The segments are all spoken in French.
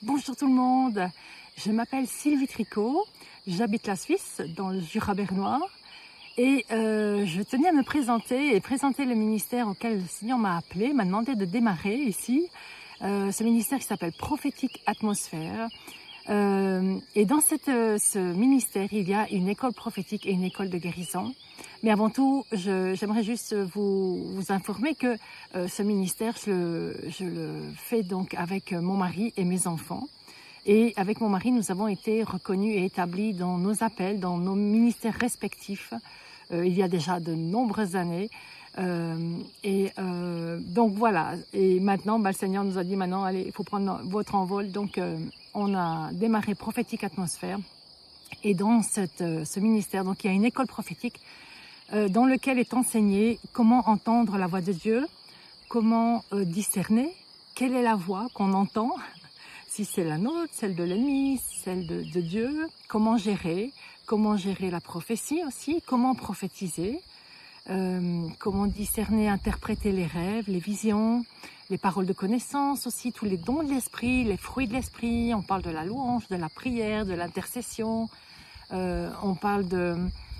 Bonjour tout le monde, je m'appelle Sylvie Tricot, j'habite la Suisse dans le Jura bernois et je tenais à me présenter et présenter le ministère auquel le Seigneur m'a appelé, m'a demandé de démarrer ici, ce ministère qui s'appelle Prophétique Atmosphère. Et dans ce ministère, il y a une école prophétique et une école de guérison. Mais avant tout, j'aimerais juste vous informer que ce ministère, je le fais donc avec mon mari et mes enfants. Et avec mon mari, nous avons été reconnus et établis dans nos appels, dans nos ministères respectifs, il y a déjà de nombreuses années. Donc voilà, et maintenant le Seigneur nous a dit maintenant, allez, il faut prendre votre envol. Donc on a démarré Prophétique Atmosphère. Et dans ce ministère, donc il y a une école prophétique dans lequel est enseigné comment entendre la voix de Dieu, comment discerner quelle est la voix qu'on entend, si c'est la nôtre, celle de l'ennemi, celle de Dieu, comment gérer la prophétie aussi, comment prophétiser, comment discerner, interpréter les rêves, les visions, les paroles de connaissance aussi, tous les dons de l'esprit, les fruits de l'esprit. On parle de la louange, de la prière, de l'intercession, on parle de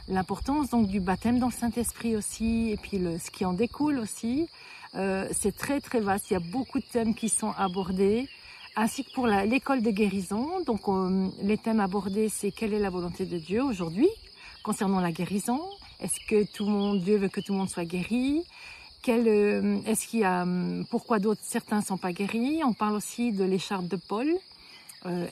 l'importance donc du baptême dans le Saint-Esprit aussi, et puis ce qui en découle aussi. C'est très très vaste, il y a beaucoup de thèmes qui sont abordés, ainsi que pour l'école de guérison. Donc les thèmes abordés, c'est quelle est la volonté de Dieu aujourd'hui concernant la guérison. Est-ce que Dieu veut que tout le monde soit guéri? Pourquoi certains ne sont pas guéris? On parle aussi de l'écharpe de Paul.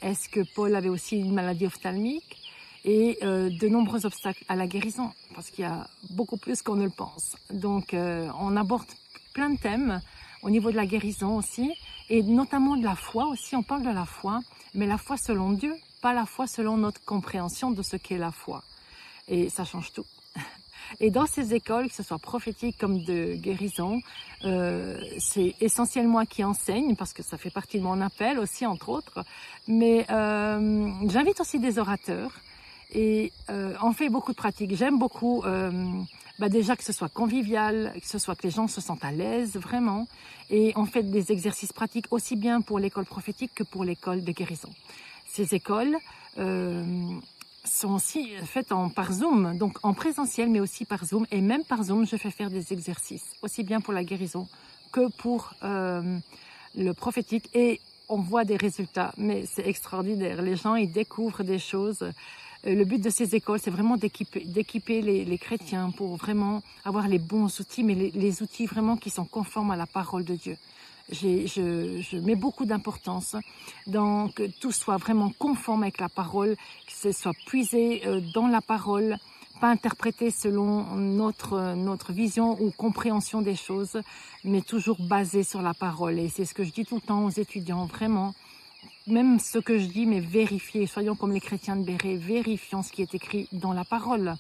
Est-ce que Paul avait aussi une maladie ophtalmique? Et de nombreux obstacles à la guérison, parce qu'il y a beaucoup plus qu'on ne le pense. Donc on aborde plein de thèmes au niveau de la guérison aussi, et notamment de la foi aussi. On parle de la foi, mais la foi selon Dieu, pas la foi selon notre compréhension de ce qu'est la foi. Et ça change tout. Et dans ces écoles, que ce soit prophétique comme de guérison, c'est essentiellement moi qui enseigne, parce que ça fait partie de mon appel aussi, entre autres. Mais j'invite aussi des orateurs. Et on fait beaucoup de pratiques. J'aime beaucoup déjà que ce soit convivial, que ce soit que les gens se sentent à l'aise vraiment. Et on fait des exercices pratiques aussi bien pour l'école prophétique que pour l'école de guérison. Ces écoles sont aussi faites par Zoom, donc en présentiel mais aussi par Zoom. Et même par Zoom, je fais faire des exercices, aussi bien pour la guérison que pour le prophétique. Et on voit des résultats, mais c'est extraordinaire. Les gens, ils découvrent des choses. Le but de ces écoles, c'est vraiment d'équiper les chrétiens pour vraiment avoir les bons outils, mais les outils vraiment qui sont conformes à la parole de Dieu. Je mets beaucoup d'importance dans que tout soit vraiment conforme avec la parole, que ce soit puisé dans la parole, pas interprété selon notre vision ou compréhension des choses, mais toujours basé sur la parole. Et c'est ce que je dis tout le temps aux étudiants, vraiment. Même ce que je dis, mais vérifiez, soyons comme les chrétiens de Béret, vérifions ce qui est écrit dans la parole.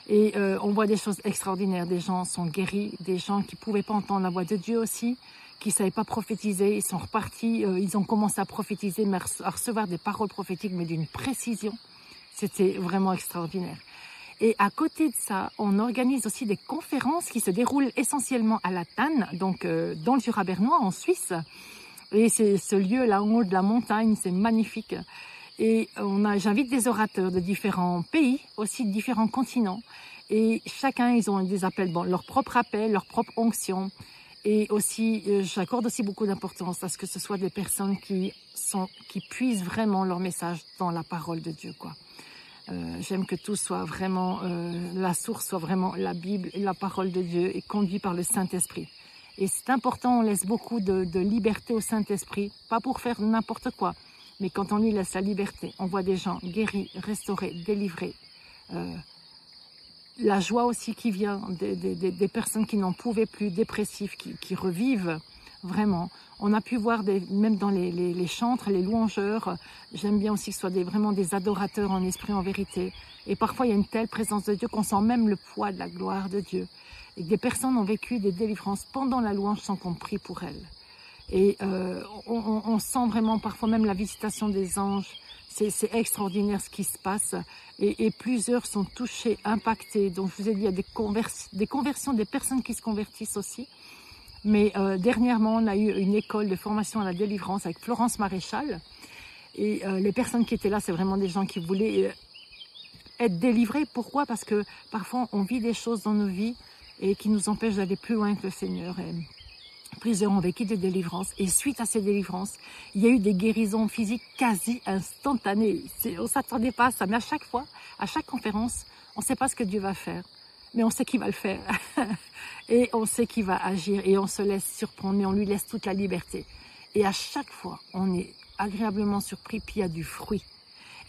Et on voit des choses extraordinaires, des gens sont guéris, des gens qui ne pouvaient pas entendre la voix de Dieu aussi, qui ne savaient pas prophétiser, ils sont repartis, ils ont commencé à prophétiser, mais à recevoir des paroles prophétiques, mais d'une précision. C'était vraiment extraordinaire. Et à côté de ça, on organise aussi des conférences qui se déroulent essentiellement à la Tanne, donc dans le Jura bernois, en Suisse. Et c'est ce lieu là en haut de la montagne, c'est magnifique. Et j'invite des orateurs de différents pays, aussi de différents continents. Et chacun, ils ont des appels, leur propre appel, leur propre onction. Et aussi, j'accorde aussi beaucoup d'importance à ce que ce soit des personnes qui puisent vraiment leur message dans la parole de Dieu, quoi. J'aime que tout soit vraiment, la source soit vraiment la Bible et la parole de Dieu et conduit par le Saint-Esprit. Et c'est important, on laisse beaucoup de liberté au Saint-Esprit, pas pour faire n'importe quoi, mais quand on lui laisse la liberté, on voit des gens guéris, restaurés, délivrés. La joie aussi qui vient des personnes qui n'en pouvaient plus, dépressives, qui revivent vraiment. On a pu voir même dans les chantres, les louangeurs, j'aime bien aussi que ce soit vraiment des adorateurs en esprit, en vérité. Et parfois, il y a une telle présence de Dieu qu'on sent même le poids de la gloire de Dieu. Et des personnes ont vécu des délivrances pendant la louange sans qu'on prie pour elles. Et on sent vraiment parfois même la visitation des anges. C'est extraordinaire ce qui se passe. Et plusieurs sont touchés, impactés. Donc je vous ai dit, il y a des conversions, des personnes qui se convertissent aussi. Mais dernièrement, on a eu une école de formation à la délivrance avec Florence Maréchal. Et les personnes qui étaient là, c'est vraiment des gens qui voulaient être délivrés. Pourquoi? Parce que parfois, on vit des choses dans nos vies et qui nous empêchent d'aller plus loin que le Seigneur. Et plusieurs ont vécu des délivrances. Et suite à ces délivrances, il y a eu des guérisons physiques quasi instantanées. On ne s'attendait pas à ça. Mais à chaque fois, à chaque conférence, on ne sait pas ce que Dieu va faire. Mais on sait qu'il va le faire. Et on sait qu'il va agir. Et on se laisse surprendre. Mais on lui laisse toute la liberté. Et à chaque fois, on est agréablement surpris. Puis il y a du fruit.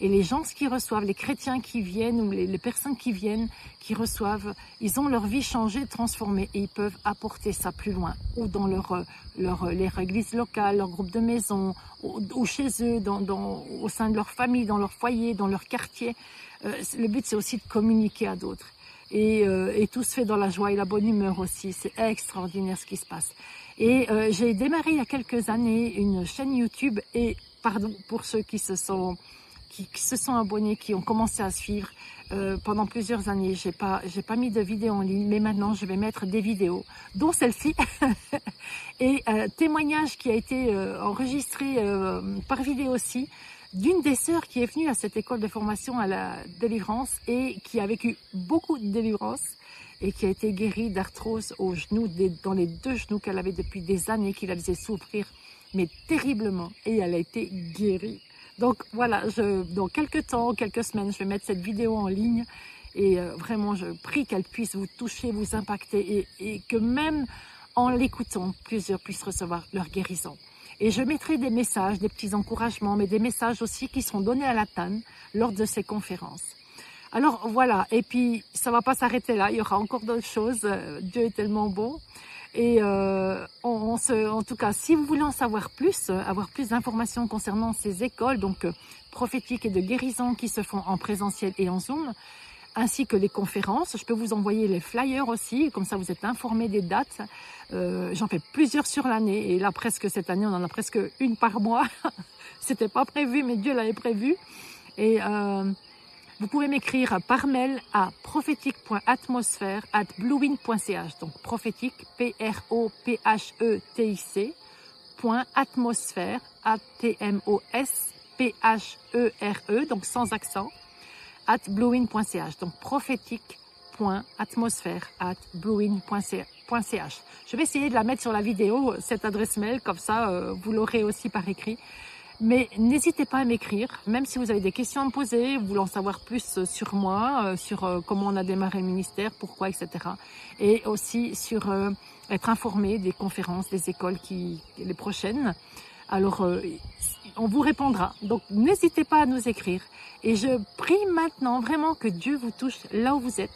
Et les gens qui reçoivent, les chrétiens qui viennent ou les personnes qui viennent, qui reçoivent, ils ont leur vie changée, transformée et ils peuvent apporter ça plus loin ou dans leur église locale, leur groupe de maison ou chez eux, au sein de leur famille, dans leur foyer, dans leur quartier. Le but, c'est aussi de communiquer à d'autres. Et tout se fait dans la joie et la bonne humeur aussi. C'est extraordinaire ce qui se passe. Et j'ai démarré il y a quelques années une chaîne YouTube et, pardon, pour ceux qui se sont abonnés, qui ont commencé à suivre pendant plusieurs années. J'ai pas mis de vidéos en ligne, mais maintenant je vais mettre des vidéos, dont celle-ci, et témoignage qui a été enregistré par vidéo aussi, d'une des sœurs qui est venue à cette école de formation à la délivrance et qui a vécu beaucoup de délivrance et qui a été guérie d'arthrose au genou, dans les 2 genoux qu'elle avait depuis des années, qui la faisait souffrir, mais terriblement, et elle a été guérie. Donc voilà, dans quelques temps, quelques semaines, je vais mettre cette vidéo en ligne et vraiment je prie qu'elle puisse vous toucher, vous impacter et que même en l'écoutant, plusieurs puissent recevoir leur guérison. Et je mettrai des messages, des petits encouragements, mais des messages aussi qui seront donnés à la TAN lors de ces conférences. Alors voilà, et puis ça ne va pas s'arrêter là, il y aura encore d'autres choses, Dieu est tellement bon. Et en tout cas, si vous voulez en savoir plus, avoir plus d'informations concernant ces écoles, donc prophétiques et de guérison qui se font en présentiel et en Zoom, ainsi que les conférences, je peux vous envoyer les flyers aussi, comme ça vous êtes informés des dates. J'en fais plusieurs sur l'année, et là presque cette année, on en a presque une par mois. C'était pas prévu, mais Dieu l'avait prévu. Et vous pouvez m'écrire par mail à prophétique.atmosphère@bluewin.ch. Donc prophétique, PROPHETIC, .atmosphère, ATMOSPHERE, donc sans accent, @bluewin.ch. Donc prophétique.atmosphère@bluewin.ch. Je vais essayer de la mettre sur la vidéo, cette adresse mail, comme ça vous l'aurez aussi par écrit. Mais n'hésitez pas à m'écrire, même si vous avez des questions à me poser, vous voulez en savoir plus sur moi, sur comment on a démarré le ministère, pourquoi, etc. Et aussi sur être informé des conférences, des écoles les prochaines. Alors, on vous répondra. Donc, n'hésitez pas à nous écrire. Et je prie maintenant vraiment que Dieu vous touche là où vous êtes,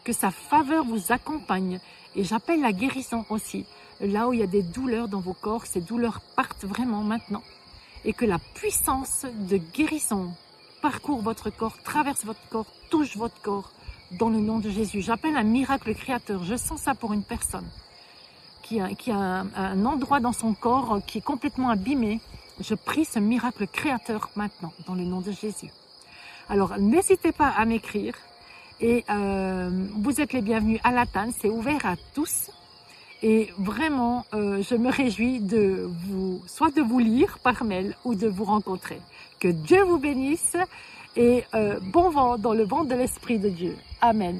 que sa faveur vous accompagne. Et j'appelle la guérison aussi. Là où il y a des douleurs dans vos corps, que ces douleurs partent vraiment maintenant. Et que la puissance de guérison parcourt votre corps, traverse votre corps, touche votre corps, dans le nom de Jésus. J'appelle un miracle créateur. Je sens ça pour une personne qui a un endroit dans son corps qui est complètement abîmé. Je prie ce miracle créateur maintenant, dans le nom de Jésus. Alors, n'hésitez pas à m'écrire. Et vous êtes les bienvenus à la TAN, c'est ouvert à tous. Et vraiment, je me réjouis soit de vous lire par mail ou de vous rencontrer. Que Dieu vous bénisse et bon vent dans le vent de l'Esprit de Dieu. Amen.